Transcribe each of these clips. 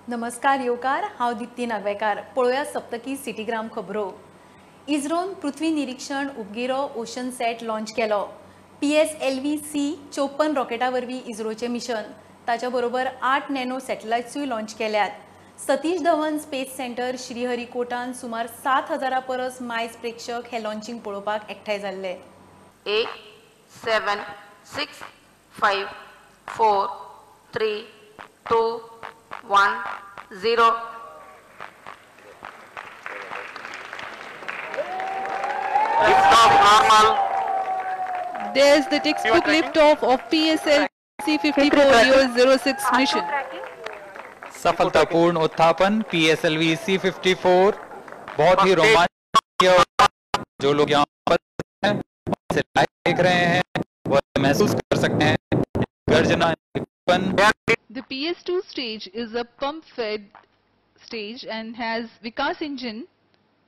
नमस्कार येवकार, हांव दिप्ती नागवेकार. पळोवया सप्तकी सिटीग्राम खबरो. इस्रोन पृथ्वी निरीक्षण उपगिरो ओशन सॅट लॉन्च केलो. PSLV-C 54 रॉकेटा वरवीं इस्रोचे मिशन. ताच्या बरोबर 8 नॅनो सॅटेलायट्सूय लॉन्च केल्यात. सतीश धवन स्पेस सेंटर श्रीहरिकोटान सुमार 7,000 परस मायज प्रेक्षक हे लॉन्चिंग पळोवपाक एकठांय जाल्ले. 8, 7, 6, 5, 4, 3, 2, 1, 0. Liftoff normal. There's the textbook liftoff of PSLV-C-54 mission. सफलतापूर्ण उत्थापन PSLV C-54 बहुत ही रोमांचक. जो लोग यहाँ पर हैं से लाइव देख रहे हैं वो महसूस कर सकते हैं गर्जना. The PS2 stage is a pump-fed stage and has Vikas engine,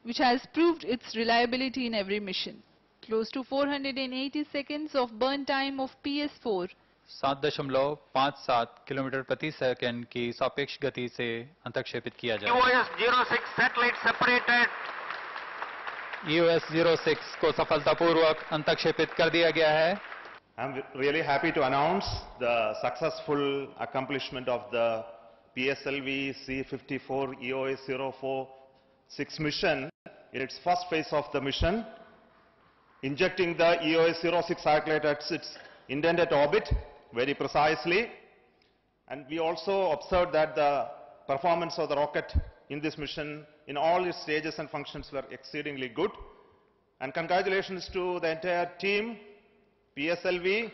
which has proved its reliability in every mission. Close to 480 seconds of burn time of PS4. 7.57 kilometre प्रति सेकंड की सापेक्ष गति से अंतक्षेपित किया जाए. EOS-06 satellite separated. EOS-06 को सफलतापूर्वक अंतक्षेपित कर दिया गया है. I'm really happy to announce the successful accomplishment of the PSLV C-54 EOS-06 mission in its first phase of the mission, injecting the EOS-06 satellite at its intended orbit very precisely. And we also observed that the performance of the rocket in this mission in all its stages and functions were exceedingly good. And congratulations to the entire team, PSLV,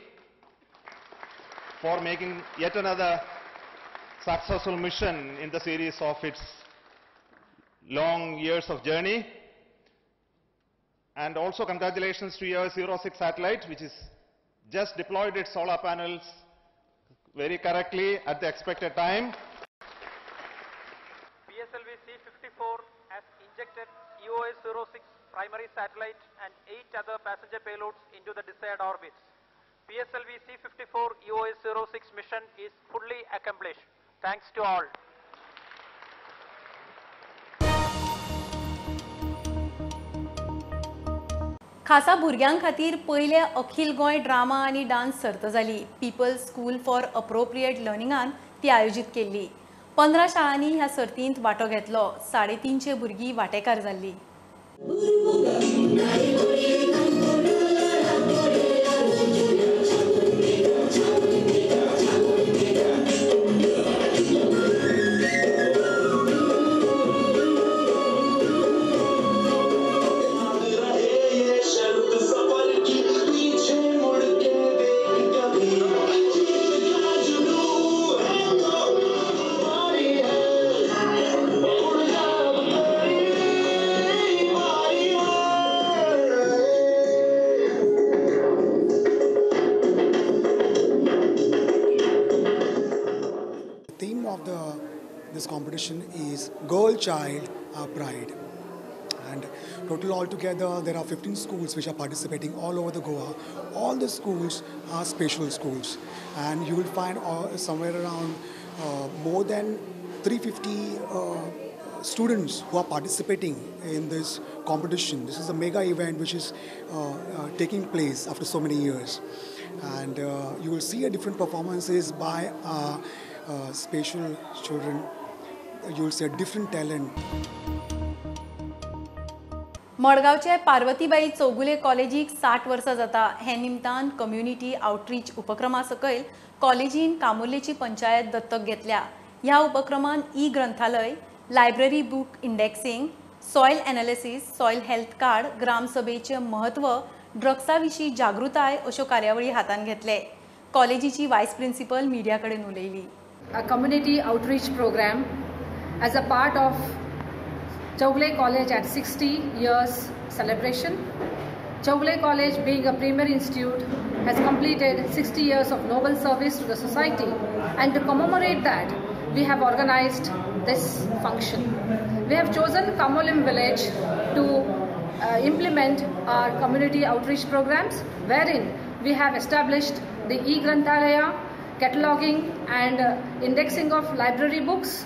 for making yet another successful mission in the series of its long years of journey. And also congratulations to EOS-06 satellite, which is just deployed its solar panels very correctly at the expected time. PSLV C-54 has injected EOS-06 primary satellite and 8 other passenger payloads into the desired orbits. PSLV C-54 EOS-06 mission is fully accomplished. Thanks to all. खासा भुरग्यां खातीर पयले अखिल Goa drama आनी dance सर्त जाली. People's school for appropriate लर्निंगान ती आयोजीत केल्ली. 15 शाळांनी ह्या सर्तींत वांटो घेतलो. 350 भुरगीं वांटेकार जाल्लीं. This competition is Girl Child Our Pride, and total altogether there are 15 schools which are participating all over the Goa. All the schools are special schools, and you will find somewhere around more than 350 students who are participating in this competition. This is a mega event which is taking place after so many years, and you will see different performances by special children. You will see a different talent. मडगावचे Parvatibai Chougule कॉलेजीक 60 वर्सां जाता. हे निमतान community outreach उपक्रमा सकयल कॉलेजीन कामुर्लेची पंचायत दत्तक घेतल्या. ह्या उपक्रमान ग्रंथालय, library book indexing, soil analysis, soil health card, ग्रामसभेचे महत्व, ड्रग्सा विशीं जागृताय अश्यो कार्यावळी हातान घेतले. कॉलेजीची वायस प्रिन्सिपल मिडिया कडेन उलयली. A community outreach program as a part of Chowgule College at 60 years celebration. Chowgule College, being a premier institute, has completed 60 years of noble service to the society, and to commemorate that, we have organized this function. We have chosen Kamolim village to implement our community outreach programs, wherein we have established the e-Granthalaya, cataloging and indexing of library books,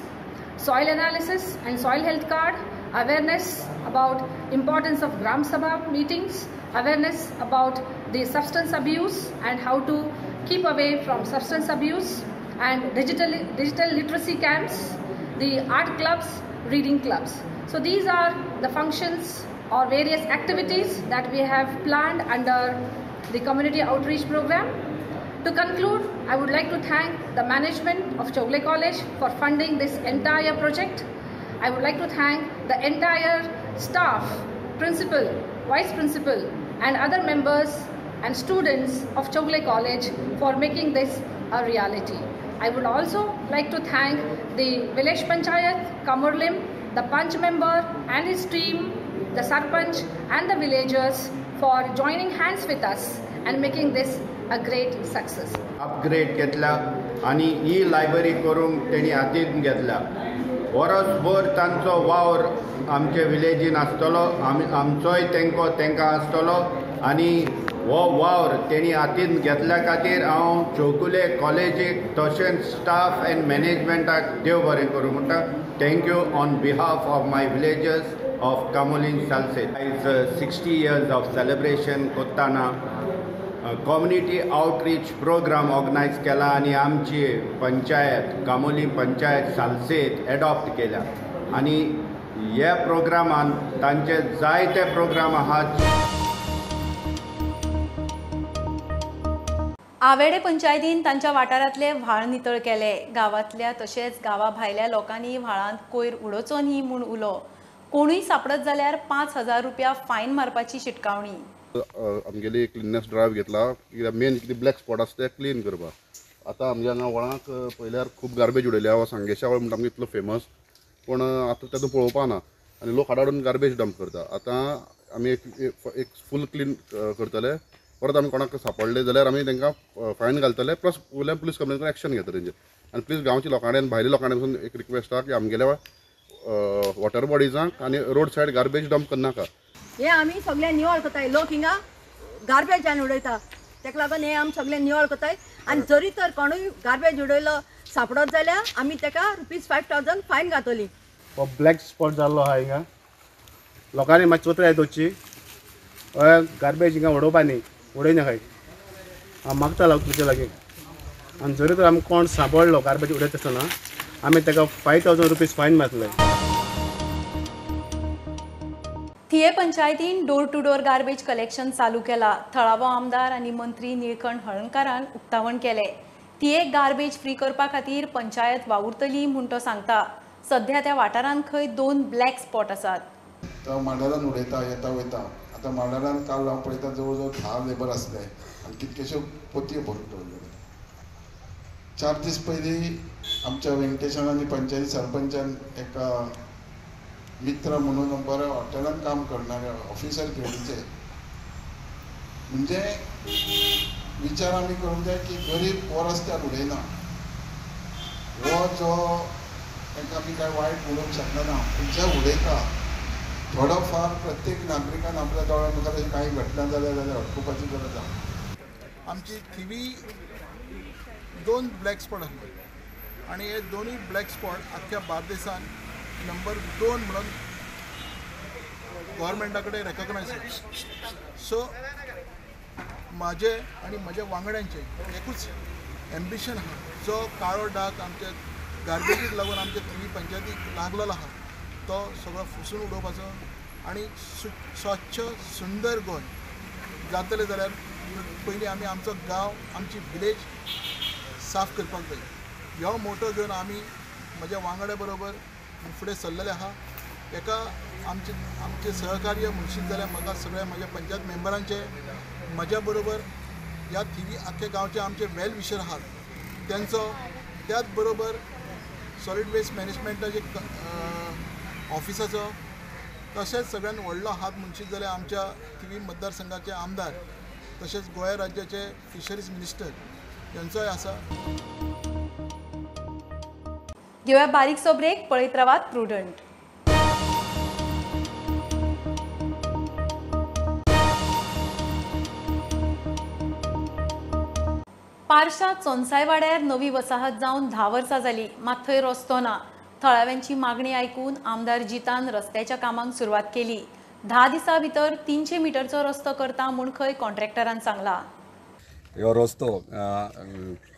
soil analysis and soil health card, awareness about importance of Gram Sabha meetings, awareness about the substance abuse and how to keep away from substance abuse, and digital literacy camps, the art clubs, reading clubs. So these are the functions or various activities that we have planned under the community outreach program. To conclude, I would like to thank the management of Chowgule College for funding this entire project. I would like to thank the entire staff, principal, vice principal and other members and students of Chowgule College for making this a reality. I would also like to thank the Village Panchayat, Kamurlim, the Panch member and his team, the Sarpanch and the villagers for joining hands with us and making this a great success. Upgrade घेतला आणि ही library करूंक तेणी हातीन घेतला. वर्सभर तांचो वावर आमचे विलेजीन आसतलो, आमचोय तेंकां आसतलो आनी हो वावर तेणी हातीन घेतल्या खातीर हांव चौगुले कॉलेजीक तशेंच स्टाफ एंड मॅनेजमेंटाक देव बरें करूं म्हणटा. Thank you on behalf of my villagers of Camorlim Salcete. आयज 60 years of celebration कोत्ताना कम्युनिटी आउटरीच प्रोग्राम ऑर्गनायज केला आणि आमची पंचायत कामोली पंचायत सालसेत एडॉप्ट केल्या आणि ह्या प्रोग्रामान तांचे जायते प्रोग्राम आहात. आवेडे पंचायतीन तांच्या वाठारांतले व्हाळ नितळ केले. गांवांतल्या तशेंच गांवा भायल्या लोकांनी व्हाळांत कोयर उडोवचो न्ही म्हूण उलो. कोणूय सापडत जाल्यार 5,000 रुपया फायन मारपाची शिटकावणी. आमगेली क्लिननेस ड्रायव्ह घेतला. कित्याक मेन कितें ब्लॅक स्पॉट आसा ते क्लीन करपाक. आतां आमच्या हांगा वळांक पयल्यार खूब गार्बेज उडयल्या. हो सांगेशा वळ म्हणटा आमगे इतलो फेमस, पूण आतां तातूंत पळोवपा ना आनी लोक हाडाडून गार्बेज डंप करता. आतां आमी एक फूल क्लीन करतले. परत आमी कोणाक सापडले जाल्यार आमी तांकां फायन घालतले, प्लस उरल्या पुलीस कंप्लेन करून एक्शन घेता तेंचेर. आनी प्लीज गांवच्या लोकांनी आनी भायल्या लोकांनी पसून एक रिक्वेस्ट आहा की आमगेल्या वॉटर बॉडीजांक आनी रोड सायड गार्बेज डंप करनाका. हे आमी सगळे निवळ करताय. लोक हिंगा गार्बेज आनी उडयता, तेका लागून हे आमी सगळे निवळ करताय. आनी जरी तर कोणूय गार्बेज उडयलो सापडत जाल्यार आमी तेका ₹5,000 फायन घातली. हो ब्लॅक स्पॉट जाल्लो आहा हिंगा. लोकांनी मातशी चोत्राय दवरची. गार्बेज हिंगा उडोवपा न्ही, उडयनाकाय. हांव मागता तुमचे लागीं. आनी जरी तर आमकां कोण सापडलो गार्बेज उडयता आसतना आमी तेका ₹5,000 फायन मारतले. थिये पंचायतीन door to door garbage collection चालू केला. थळावो आमदार आनी मंत्री निळकंठ हळर्णकारान उक्तावण केले. थिये गार्बेज फ्री करपा खातीर पंचायत वावुरतली म्हूण तो सांगता. सध्या त्या वाठारांत खंय 2 ब्लॅक स्पॉट आसात. तो मांडारान उडयता येता वयता. आतां मांडारान काल हांव पळयता जवळ जवळ 10 लेबर आसले आनी कितकेश्यो पोतयो भरून दवरलेले. 4 दीस पयलीं आमच्या वेंकटेशान आनी पंचायती सरपंचान एका मित्र म्हणून बऱ्या हॉटेलान काम करणारे ऑफिसर घेवचे. म्हणजे विचार आमी करूंक जाय की गरीब पोर रस्त्यार उडयना. हो जो ताका आमी कांय वायट म्हणूंक शकना, पूण जे उडयता थोडो फार प्रत्येक नागरिकान आपल्या दोळ्या मुखार अशें कांय घडना जाल्यार अटकुपाची गरज आसा. आमची थिवी 2 ब्लॅक स्पॉट आसले आनी हे दोनूय ब्लॅक स्पॉट आख्ख्या बार्देसान नंबर 2 म्हणून गव्हर्मेंटा कडेन रेकॉग्नायज. सो म्हाजे आनी म्हज्या वांगड्यांचे एकूच एम्बिशन आहा, जो काळो डाग आमच्या गार्बेजीक लागून आमच्या थिवी पंचायतीक लागलेलो आहा तो सगळो फुसून उडोवपाचो आनी स्वच्छ सुंदर गोंय जातलें जाल्यार पयलीं आमी आमचो गांव आमची विलेज साफ करपाक जाय. ह्यो मोटो घेवन आमी म्हज्या वांगड्या बरोबर फुडें सरलेले आहा. एका आमचे सहकार्य म्हणशीत जाल्यार म्हाका सगळ्या म्हज्या पंचायत मेंबरांचे म्हज्या बरोबर ह्या थिवी आख्ख्या गांवचे आमचे वेल विशर आहात तेंचो, त्याच बरोबर सॉलिड वेस्ट मॅनेजमेंटाचे ऑफिसाचो, तशेंच सगळ्यान व्हडलो हात म्हणशीत जाल्यार आमच्या थिवी मतदारसंघाचे आमदार तशेंच गोंय राज्याचे फिशरीज मिनिस्टर यांचोय आसा. घेऊया बारीकसो ब्रेक. पळयत रावात प्रुडंट. पारशा चोनसाय वाड्यार नवी वसाहत जावन 10 वर्सां जाली, मात थंय रस्तो ना. थळाव्यांची मागणी आयकून आमदार जितान रस्त्याच्या कामांक सुरवात केली. 10 दिसां भितर 300 मिटरचो रस्तो करता म्हूण खंय कॉन्ट्रॅक्टरान सांगला. ह्यो रस्तो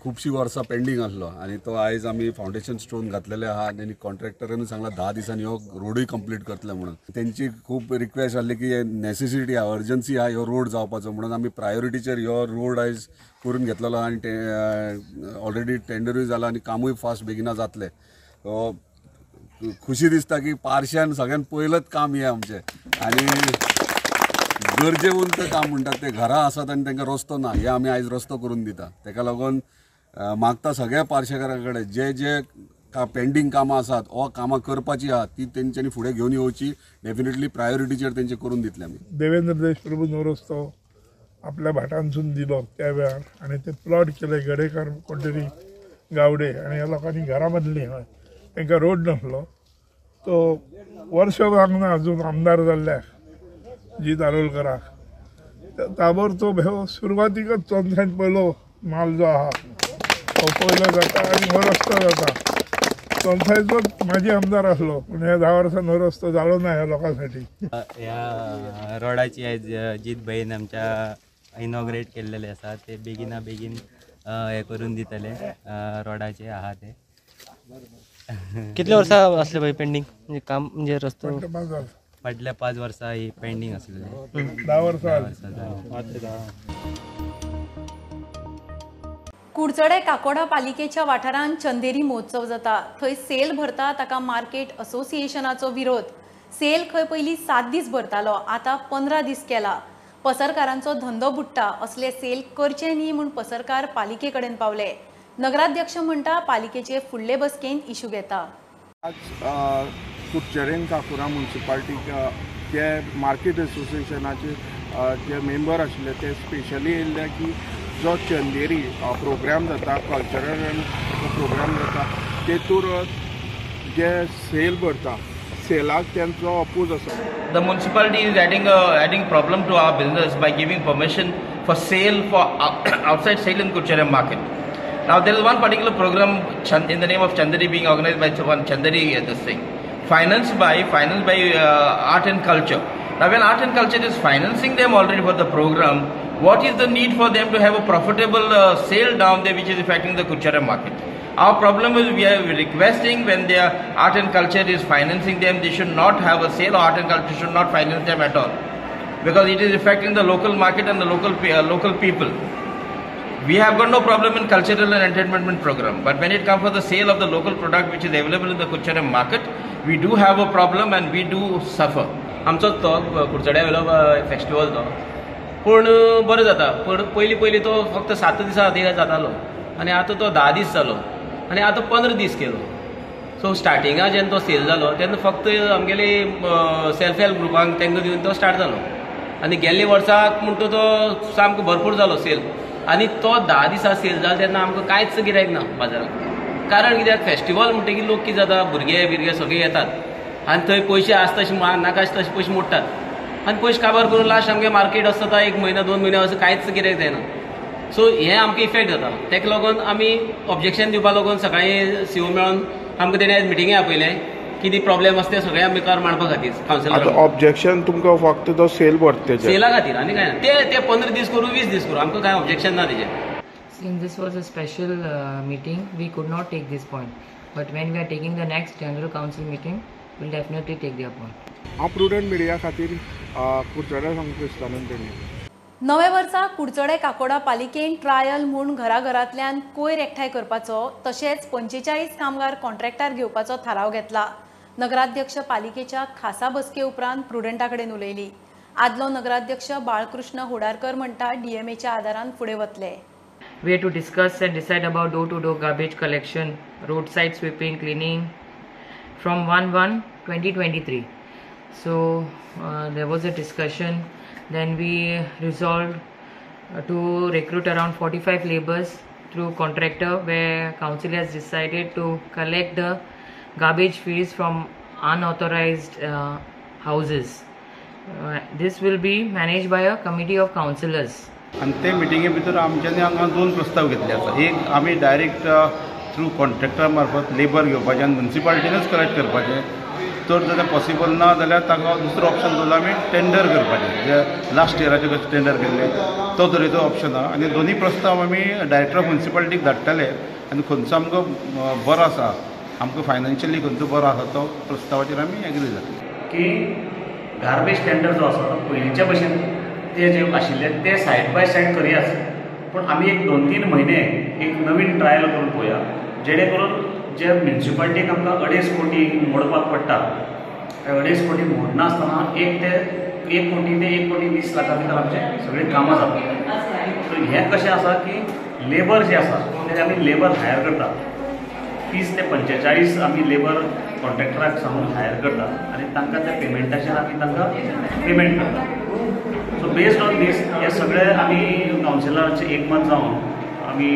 खुबशीं वर्सां पेंडींग आसलो आनी तो आयज आमी फावंडेशन स्टोन घातलेले आहा आनी कॉन्ट्रॅक्टरानूय सांगला 10 दिसांनी ह्यो रोडूय कंप्लीट करतले म्हणून. तेंची खूब रिक्वेस्ट आसली की नेसेसिटी आहा, अर्जन्सी आहा ह्यो रोड जावपाचो म्हणून आमी प्रायोरिटीचेर ह्यो रोड आयज करून घेतलेलो आनी ऑलरेडी टेंडरूय जाला आनी कामूय फास्ट बेगिना जातले. खुशी दिसता की पारश्यान सगळ्यान पयलंच काम हें आमचें आनी गरजेवंत काम म्हणटात ते घरां आसात आनी तांकां रस्तो ना, हे आमी आयज रस्तो करून दिता. ताका लागून मागता सगळ्या पार्शेकारां कडेन जे जे पेंडींग कामां आसात वो कामां करपाची आहात ती तेंच्यांनी फुडें घेवन येवची. डेफिनेटली प्रायोरिटीचेर तेंचे करून दितले आमी. देवेंद्र देशप्रभून हो रस्तो आपल्या भाटांसून दिलो त्या वेळार आनी ते प्लॉट केले गडेकार कोणतरी गावडे आनी ह्या लोकांनी घरां बांदलीं हय तांकां रोड नासलो. तो वर्स लागना अजून आमदार जाल्ल्याक जीत आरोलकराक ताबडतोब ह्यो सुरवातीकच चोनसांत पयलो माल जो आहा तो पयलो जाता आनी हो रस्तो जाता. चोनसांचोच म्हाजी आमदार आसलो पूण ह्या 10 वर्सान हो रस्तो जालो ना ह्या लोकांसाठी. ह्या रोडाची आयज जीत भयन आमच्या इनॉग्रेट केल्लेले आसा ते बेगिना बेगीन हे करून दितले रोडाचे आहा ते. कितले वर्सां आसले भाई पेंडींग म्हणजे काम म्हणजे रस्तो फाटल्या 5 वर्सां ही पेंडींग आसलेले. 10 वर्सां कुडचडे काकोडा पालिकेच्या वाठारांत चंदेरी महोत्सव जाता. थंय सेल भरता ताका मार्केट असोसिएशनाचो विरोध. सेल खंय पयलीं 7 दीस भरतालो आतां 15 दीस केला. पसरकारांचो धंदो बुडटा असले सेल करचे न्ही म्हूण पसरकार पालिके कडेन पावले. नगराध्यक्ष म्हणटा पालिकेचे फुडले बसकेंत इशू घेता. आज कुडचडें काकोडा म्युनिसिपालिटीक जे मार्केट असोसिएशनाचे जे मेंबर आशिल्ले ते स्पेशली येयल्ले की जो चंदेरी प्रोग्राम जाता कल्चरल प्रोग्राम जाता तेतूर जे सेल भरता सेलाक त्यांचो अपोज आसा. The municipality is adding problem to our business by giving permission for sale for outside sale in Kuchera market. Now there is one particular program in the name of Chandari being organized by one Chandari this thing, financed by art and culture. Now when art and culture is financing them already for the program, what is the need for them to have a profitable sale down there which is affecting the Kuchera market? Our problem is we are requesting when their art and culture is financing them, they should not have a sale, or art and culture should not finance them at all, because it is affecting the local market and the local people. We have got no problem in cultural and entertainment program, but when it comes for the sale of the local product which is available in the Kuchera market, we do have a problem and we do suffer. आमचो तो कुडचड्या वेलो festival तो पूण बरो जाता. पूण पयलीं तो फक्त 7 दिसां खातीर जातालो आनी आतां तो 10 दीस जालो आनी आतां 15 दीस केलो. सो स्टार्टिंगाक जेन्ना तो सेल जालो तेन्ना फक्त आमगेली सेल्फ हेल्प ग्रुपांक तांकां दिवन तो स्टार्ट जालो आनी गेल्ले वर्साक म्हणटा तो सामको भरपूर जालो सेल आनी तो 10 दिसां सेल जालो तेन्ना आमकां कांयच गिरायक ना बाजारांत. कारण कित्याक फेस्टिवल म्हणटकीर लोक कितें जाता भुरगे सगळे येतात आनी थंय पयशे आसता तशे नाका तशे पयशे मोडटात आनी पयशे काबार करून लास्ट आमगे मार्केट आसता 1 म्हयनो 2 म्हयने अशें कांयच गिरायक जायना. सो हें आमकां इफेक्ट जाता. तेका लागून आमी ऑब्जेक्शन दिवपाक लागून सकाळीं सीओ मेळोन आमकां तेणें आयज मिटिंगे आपयलें कितें प्रॉब्लेम आसा ते सगळे आमी मांडपा खातीर कावन्सिलर. ऑब्जेक्शन तुमकां फक्त तो सेल भरता सेला खातीर आनी कांय ना. ते 15 दीस करूं 20 दीस करूं आमकां कांय ऑब्जेक्शन ना तेजें. Since this was a special meeting, we could not take this point. But when we are taking the next General Council meeting, we'll definitely take their point. हांव प्रुडंट मिडिया खातीर कुडचड्या सांगता इस्तानून तेणी. नवे वर्सा कुडचडे काकोडा पालिकेन ट्रायल म्हूण घराघरांतल्यान कोयर एकठांय करपाचो तशेंच 45 कामगार कॉन्ट्रॅक्टार घेवपाचो थाराव घेतला. नगराध्यक्ष पालिकेच्या खासा बसके उपरांत प्रुडंटा कडेन उलयली. आदलो नगराध्यक्ष बाळकृष्ण होडारकर म्हणटा डीएमएच्या आदारान फुडें वतले. We had to discuss and decide about door-to-door garbage collection, roadside sweeping, cleaning from 1/1/2023. So there was a discussion. Then we resolved to recruit around 45 laborers through contractor, where council has decided to collect the garbage fees from unauthorized houses. This will be managed by a committee of councillors. आणि ते मिटिंगे भितर आमच्यांनी हांगा 2 प्रस्ताव घेतले आसा. एक आमी डायरेक्ट थ्रू कॉन्ट्रॅक्टरा मार्फत लेबर घेवपाचें आनी म्युन्सिपालिटीनूच कलेक्ट करपाचें. तर जाल्यार पॉसिबल ना जाल्यार ताका दुसरो ऑप्शन दवरला आमी टेंडर करपाचें, जे लास्ट इयराचे कशें टेंडर केल्ले तो तरेचो ऑप्शन आहा. आनी दोनी प्रस्ताव आमी डायरेक्टर ऑफ म्युन्सिपालिटीक धाडटले आनी खंयचो आमकां बरो आसा, आमकां फायनान्शियली खंयचो बरो आसा तो प्रस्तावाचेर आमी एग्री जातले. की गार्बेज टेंडर जो आसा तो पयलींच्या भशेन ते जे आशिल्ले ते सायड बाय सायड करयाच, पूण आमी एक 2-3 म्हयने एक नवीन ट्रायल करून पळोवया, जेणे करून जे म्युन्सिपालिटीक आमकां 2.5 कोटी मोडपाक पडटा, 2.5 कोटी मोडनासतना 1 कोटी ते 1 कोटी 20 लाखा भितर आमचे सगळीं कामां जातात. सो हें कशें आसा की लेबर जे आसा ते आमी लेबर हायर करता, 30 ते 45 आमी लेबर कॉन्ट्रॅक्टराक सांगून हायर करता आनी तांकां त्या पेमेंटाचेर आमी तांकां पेमेंट करता. सो बेस्ड ऑन दीस हे सगळे आमी कावन्सिलरांचे एकमत जावन आमी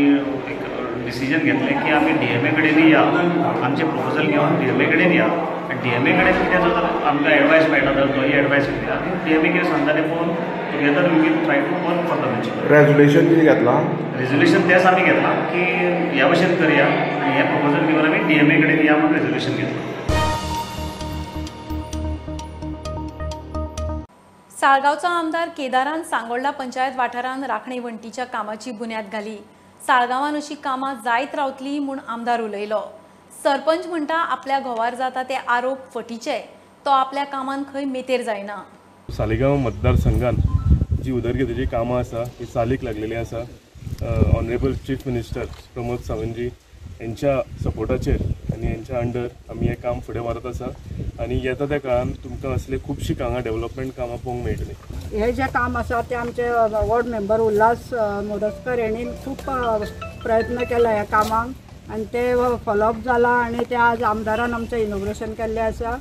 एक डिसिजन घेतलें की आमी DMA कडेन या, आमचे प्रपोजल घेवन DMA कडेन या आनी DMA कडेन कितें जर आमकां एडवायस मेळटा जाल्यार तोही एडवायस घेतली आनी DMA कितें सांगता तें पळोवन together we will try to work for the municipal. Resolution कितें घेतलां? रेजोल्युशन तेच आमी घेतलां की ह्या भशेन करया आनी हे प्रपोजल घेवन आमी DMA कडेन या म्हणून रेजोल्युशन घेतलां. साळगांवचो आमदार केदारान सांगोळडा पंचायत वाठारांत राखणी वणटीच्या कामाची बुन्याद घाली. साळगांवान अशी कामां जायत रावतली म्हूण आमदार उलयलो. सरपंच म्हणटा आपल्या घोवार जाता ते आरोप फटीचे, तो आपल्या कामान खंय मेतेर जायना. सालिगांव मतदारसंघात जी उदरगतीची कामां आसा ती चालीक लागलेली आसा. Honourable chief minister Pramod Sawantji यांच्या सपोर्टाचेर आनी यांच्या अंडर आमी हें काम फुडें व्हरत आसा आनी येता त्या काळान तुमकां असले खुबशीं हांगा डेव्हलपमेंट कामां पळोवंक मेळटलीं. हे जे काम आसा ते आमचे वॉर्ड मेंबर उल्हास मोरजकर यांनी खूप प्रयत्न केला ह्या कामाक आनी ते फॉलोअप जाला आनी ते आज आमदारान आमचें इनॉग्रेशन केल्लें आसा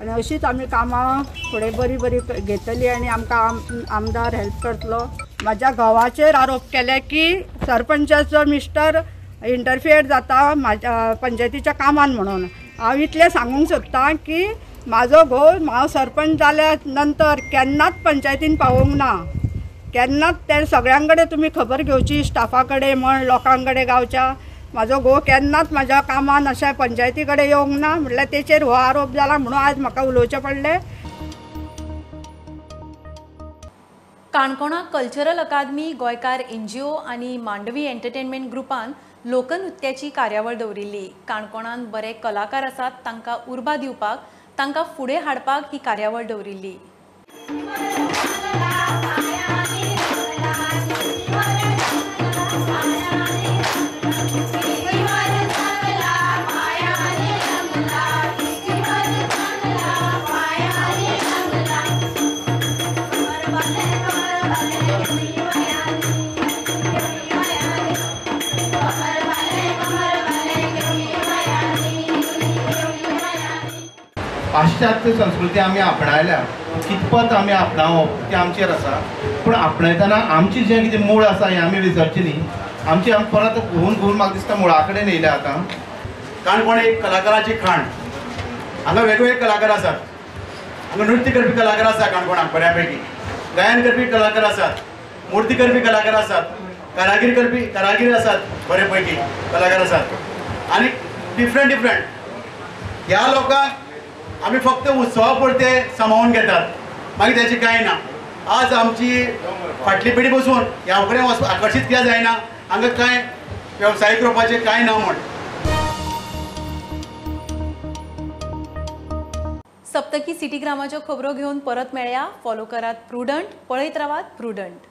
आनी अशीच आमी कामां फुडें बरी बरी घेतली आनी आमकां आमदार हेल्प करतलो. म्हाज्या घोवाचेर आरोप केले की सरपंचाचो मिस्टर इंटरफियर जाता म्हाज्या पंचायतीच्या कामान म्हणून. हांव इतलें सांगूंक सोदतां की म्हाजो घोव हांव सरपंच जाल्या नंतर केन्नाच पंचायतीन पावोंक ना. केन्नाच ते सगळ्यां कडेन तुमी खबर घेवची, स्टाफा कडेन म्हण लोकां कडेन गावच्या. म्हाजो घोव केन्नाच म्हाज्या कामान अशें पंचायती कडेन येवंक ना म्हटल्यार तेचेर हो आरोप जाला म्हणून आज म्हाका उलोवचें पडलें. काणकोणा कल्चरल अकादमी, गोंयकार NGO आनी मांडवी एंटरटेनमेंट ग्रुपान लोकनृत्याची कार्यावळ दवरिल्ली. काणकोणांत बरे कलाकार आसात तांकां उर्बा दिवपाक, तांकां फुडें हाडपाक ही कार्यावळ दवरिल्ली. पाश्चात्य संस्कृती आमी आपणायल्या, कितपत आमी आपणावप ते आमचेर आसा, पूण आपणायतना आमची जें कितें मूळ आसा हें आमी विसरची न्ही. आमची आमी परत घुंवून म्हाका दिसता मुळा कडेन येयल्या आतां. काणकोण एक कलाकाराची खाण, हांगा वेगवेगळे कलाकार आसात. हांगा नृत्य करपी कलाकार आसात काणकोणाक बऱ्यापैकी, गायन करपी कलाकार आसात, मुर्ती करपी कलाकार आसात, कारागीर आसात बऱ्यापैकी कलाकार आसात आनी डिफरंट ह्या लोकांक आमी फक्त उत्सवा पुरते सांबाळून घेतात, मागीर त्याची कांय ना. आज आमची फाटली पिढी बसून ह्या कडेन आकर्शीत कित्याक जायना, हांगा कांय वेवसायीक करपाचें कांय ना म्हण. सप्तकी सिटी ग्रामाच्यो खबरो घेवन परत मेळया. फॉलो करात प्रुडंट, पळयत रावात प्रुडंट.